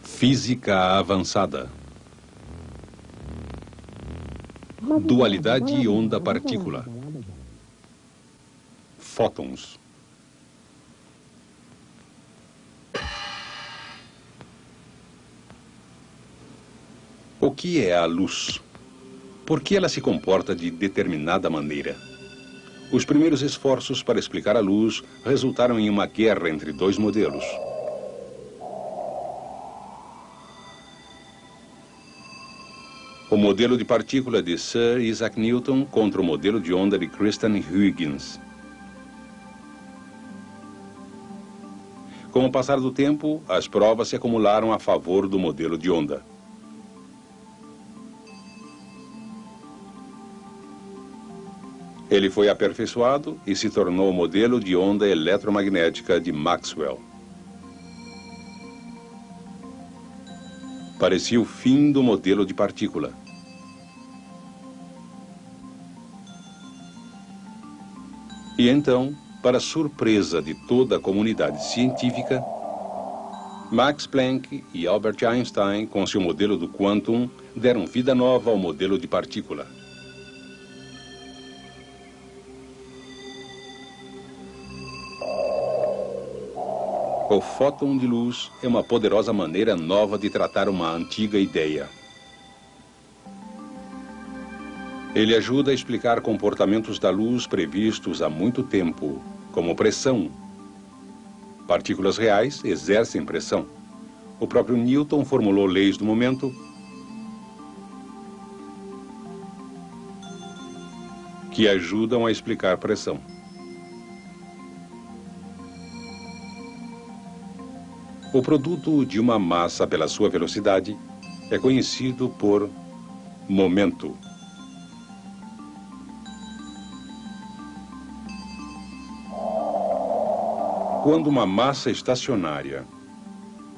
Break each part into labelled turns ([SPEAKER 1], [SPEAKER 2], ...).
[SPEAKER 1] Física avançada. Dualidade onda-partícula. Fótons. O que é a luz? Por que ela se comporta de determinada maneira? Os primeiros esforços para explicar a luz resultaram em uma guerra entre dois modelos. O modelo de partícula de Sir Isaac Newton contra o modelo de onda de Christian Huygens. Com o passar do tempo, as provas se acumularam a favor do modelo de onda. Ele foi aperfeiçoado e se tornou o modelo de onda eletromagnética de Maxwell. Parecia o fim do modelo de partícula. E então, para surpresa de toda a comunidade científica, Max Planck e Albert Einstein, com seu modelo do quantum, deram vida nova ao modelo de partícula. O fóton de luz é uma poderosa maneira nova de tratar uma antiga ideia. Ele ajuda a explicar comportamentos da luz previstos há muito tempo, como pressão. Partículas reais exercem pressão. O próprio Newton formulou leis do momento que ajudam a explicar pressão. O produto de uma massa pela sua velocidade é conhecido por momento. Quando uma massa estacionária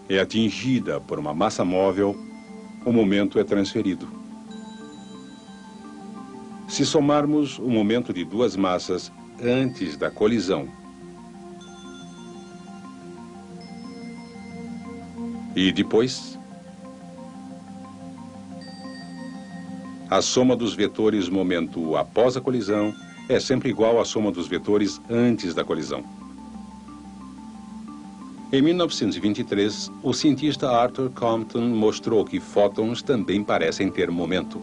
[SPEAKER 1] é atingida por uma massa móvel, o momento é transferido. Se somarmos o momento de duas massas antes da colisão e depois, a soma dos vetores momento após a colisão é sempre igual à soma dos vetores antes da colisão. Em 1923, o cientista Arthur Compton mostrou que fótons também parecem ter momento.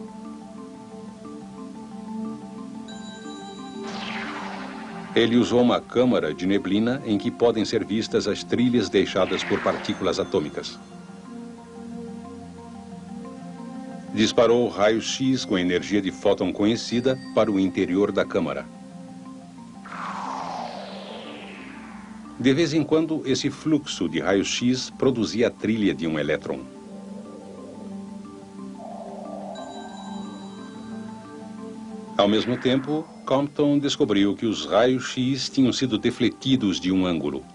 [SPEAKER 1] Ele usou uma câmara de neblina em que podem ser vistas as trilhas deixadas por partículas atômicas. Disparou raio-x com energia de fóton conhecida para o interior da câmara. De vez em quando, esse fluxo de raio-x produzia a trilha de um elétron. Ao mesmo tempo, Compton descobriu que os raios-x tinham sido defletidos de um ângulo.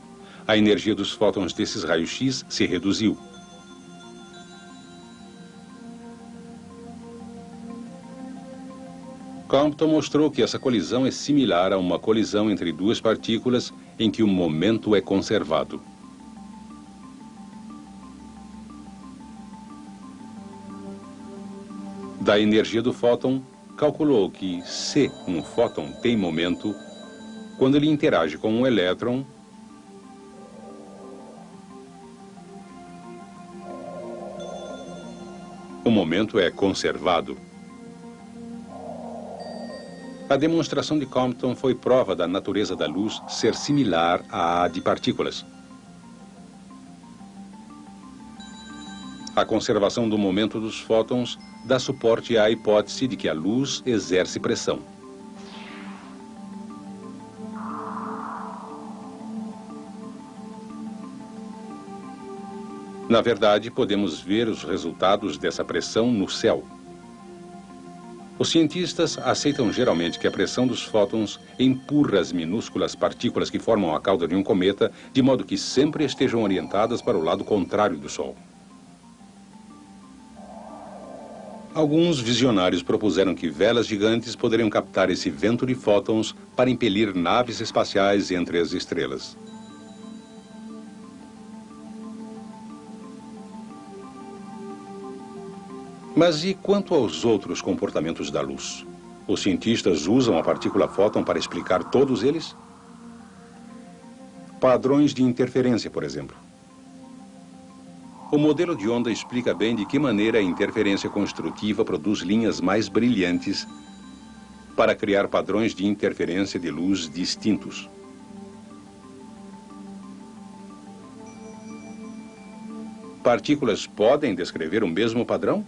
[SPEAKER 1] A energia dos fótons desses raios-x se reduziu. Compton mostrou que essa colisão é similar a uma colisão entre duas partículas em que o momento é conservado. Da energia do fóton, calculou que se um fóton tem momento, quando ele interage com um elétron, o momento é conservado. A demonstração de Compton foi prova da natureza da luz ser similar à de partículas. A conservação do momento dos fótons dá suporte à hipótese de que a luz exerce pressão. Na verdade, podemos ver os resultados dessa pressão no céu. Os cientistas aceitam geralmente que a pressão dos fótons empurra as minúsculas partículas que formam a cauda de um cometa, de modo que sempre estejam orientadas para o lado contrário do Sol. Alguns visionários propuseram que velas gigantes poderiam captar esse vento de fótons para impelir naves espaciais entre as estrelas. Mas e quanto aos outros comportamentos da luz? Os cientistas usam a partícula fóton para explicar todos eles? Padrões de interferência, por exemplo. O modelo de onda explica bem de que maneira a interferência construtiva produz linhas mais brilhantes para criar padrões de interferência de luz distintos. Partículas podem descrever o mesmo padrão?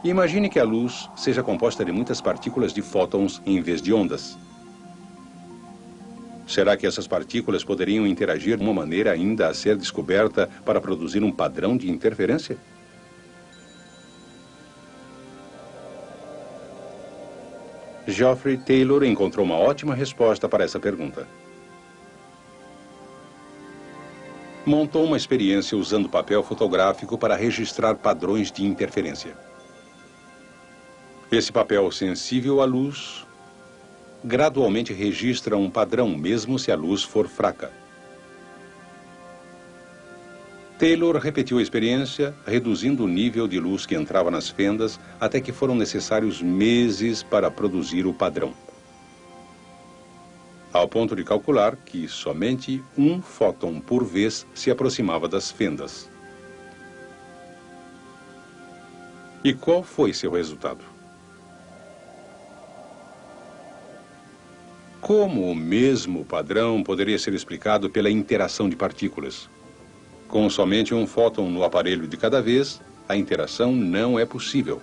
[SPEAKER 1] Imagine que a luz seja composta de muitas partículas de fótons em vez de ondas. Será que essas partículas poderiam interagir de uma maneira ainda a ser descoberta para produzir um padrão de interferência? Geoffrey Taylor encontrou uma ótima resposta para essa pergunta. Montou uma experiência usando papel fotográfico para registrar padrões de interferência. Esse papel sensível à luz gradualmente registra um padrão, mesmo se a luz for fraca. Taylor repetiu a experiência, reduzindo o nível de luz que entrava nas fendas até que foram necessários meses para produzir o padrão. Ao ponto de calcular que somente um fóton por vez se aproximava das fendas. E qual foi seu resultado? Como o mesmo padrão poderia ser explicado pela interação de partículas? Com somente um fóton no aparelho de cada vez, a interação não é possível.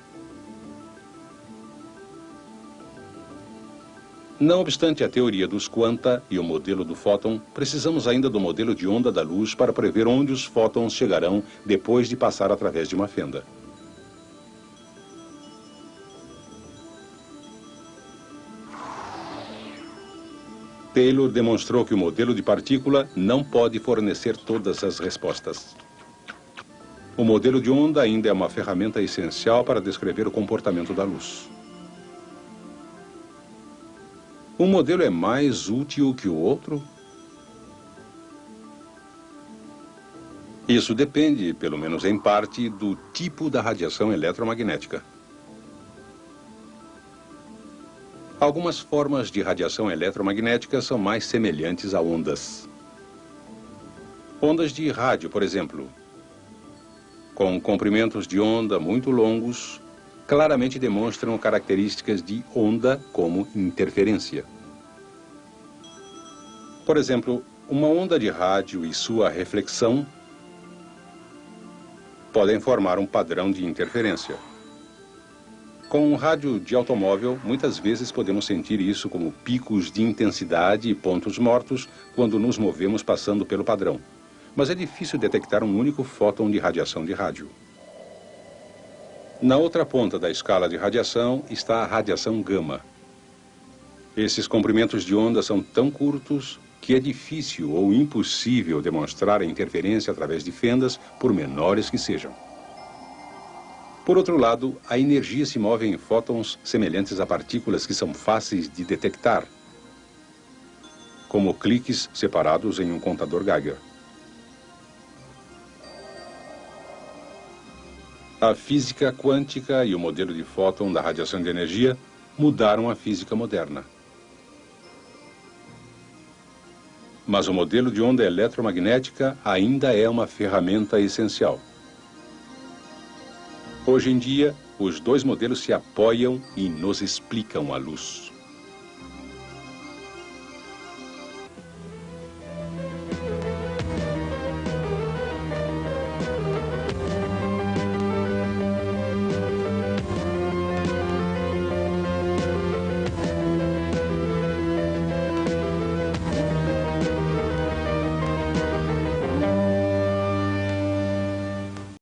[SPEAKER 1] Não obstante a teoria dos quanta e o modelo do fóton, precisamos ainda do modelo de onda da luz para prever onde os fótons chegarão depois de passar através de uma fenda. Taylor demonstrou que o modelo de partícula não pode fornecer todas as respostas. O modelo de onda ainda é uma ferramenta essencial para descrever o comportamento da luz. Um modelo é mais útil que o outro? Isso depende, pelo menos em parte, do tipo da radiação eletromagnética. Algumas formas de radiação eletromagnética são mais semelhantes a ondas. Ondas de rádio, por exemplo, com comprimentos de onda muito longos, claramente demonstram características de onda como interferência. Por exemplo, uma onda de rádio e sua reflexão podem formar um padrão de interferência. Com um rádio de automóvel, muitas vezes podemos sentir isso como picos de intensidade e pontos mortos quando nos movemos passando pelo padrão. Mas é difícil detectar um único fóton de radiação de rádio. Na outra ponta da escala de radiação está a radiação gama. Esses comprimentos de onda são tão curtos que é difícil ou impossível demonstrar a interferência através de fendas, por menores que sejam. Por outro lado, a energia se move em fótons semelhantes a partículas que são fáceis de detectar, como cliques separados em um contador Geiger. A física quântica e o modelo de fóton da radiação de energia mudaram a física moderna. Mas o modelo de onda eletromagnética ainda é uma ferramenta essencial. Hoje em dia, os dois modelos se apoiam e nos explicam a luz.